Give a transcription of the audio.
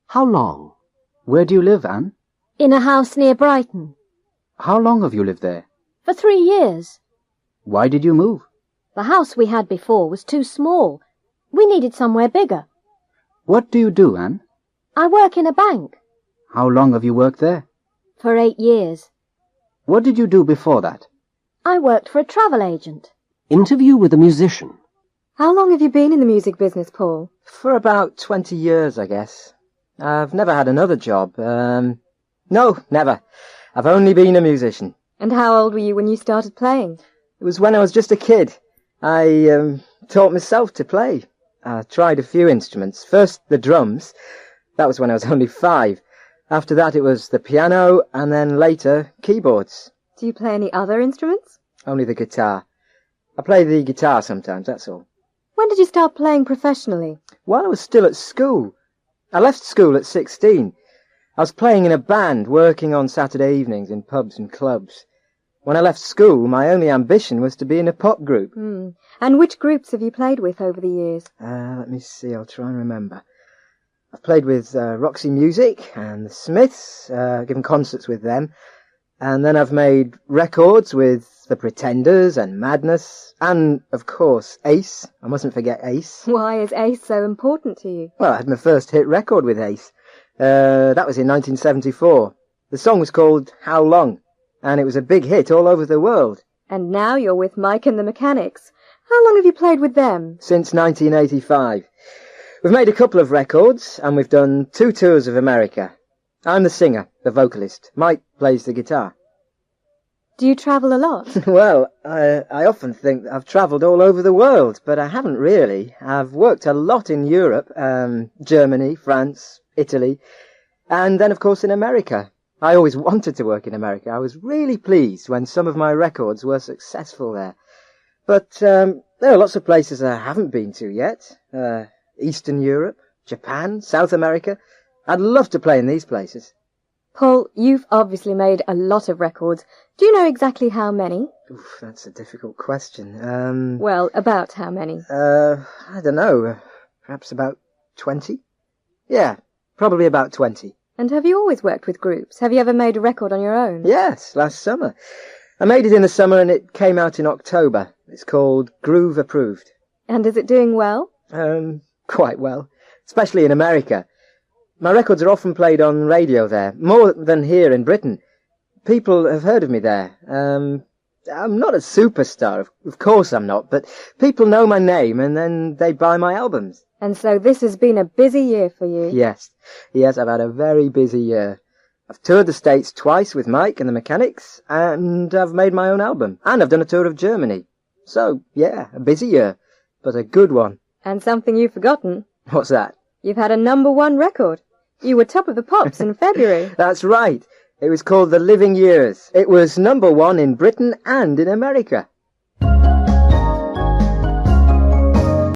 How long? Where do you live, Anne? In a house near Brighton. How long have you lived there? For 3 years. Why did you move? The house we had before was too small. We needed somewhere bigger. What do you do, Anne? I work in a bank. How long have you worked there? For 8 years. What did you do before that? I worked for a travel agent. Interview with a musician. How long have you been in the music business, Paul? For about 20 years, I guess. I've never had another job. No, never. I've only been a musician. And how old were you when you started playing? It was when I was just a kid. I taught myself to play. I tried a few instruments. First the drums. That was when I was only 5. After that it was the piano, and then later keyboards. Do you play any other instruments? Only the guitar. I play the guitar sometimes, that's all. When did you start playing professionally? While I was still at school. I left school at 16. I was playing in a band, working on Saturday evenings in pubs and clubs. When I left school, my only ambition was to be in a pop group. And which groups have you played with over the years? Let me see, I'll try and remember. I've played with Roxy Music and the Smiths, given concerts with them. And then I've made records with the Pretenders and Madness, and, of course, Ace. I mustn't forget Ace. Why is Ace so important to you? Well, I had my first hit record with Ace. That was in 1974. The song was called How Long, and it was a big hit all over the world. And now you're with Mike and the Mechanics. How long have you played with them? Since 1985. We've made a couple of records, and we've done 2 tours of America. I'm the singer, the vocalist. Mike plays the guitar. Do you travel a lot? Well, I often think that I've travelled all over the world, but I haven't really. I've worked a lot in Europe, Germany, France, Italy, and then, of course, in America. I always wanted to work in America. I was really pleased when some of my records were successful there. But there are lots of places I haven't been to yet. Eastern Europe, Japan, South America. I'd love to play in these places. Paul, you've obviously made a lot of records. Do you know exactly how many? Oof, that's a difficult question. Well, about how many? I don't know. Perhaps about 20? Yeah, probably about 20. And have you always worked with groups? Have you ever made a record on your own? Yes, last summer. I made it in the summer and it came out in October. It's called Groove Approved. And is it doing well? Quite well. Especially in America. My records are often played on radio there, more than here in Britain. People have heard of me there. I'm not a superstar, of course I'm not, but people know my name and then they buy my albums. And so this has been a busy year for you? Yes, I've had a very busy year. I've toured the States twice with Mike and the Mechanics, and I've made my own album, and I've done a tour of Germany. So, yeah, a busy year, but a good one. And something you've forgotten. What's that? You've had a #1 record. You were top of the pops in February. That's right. It was called The Living Years. It was #1 in Britain and in America.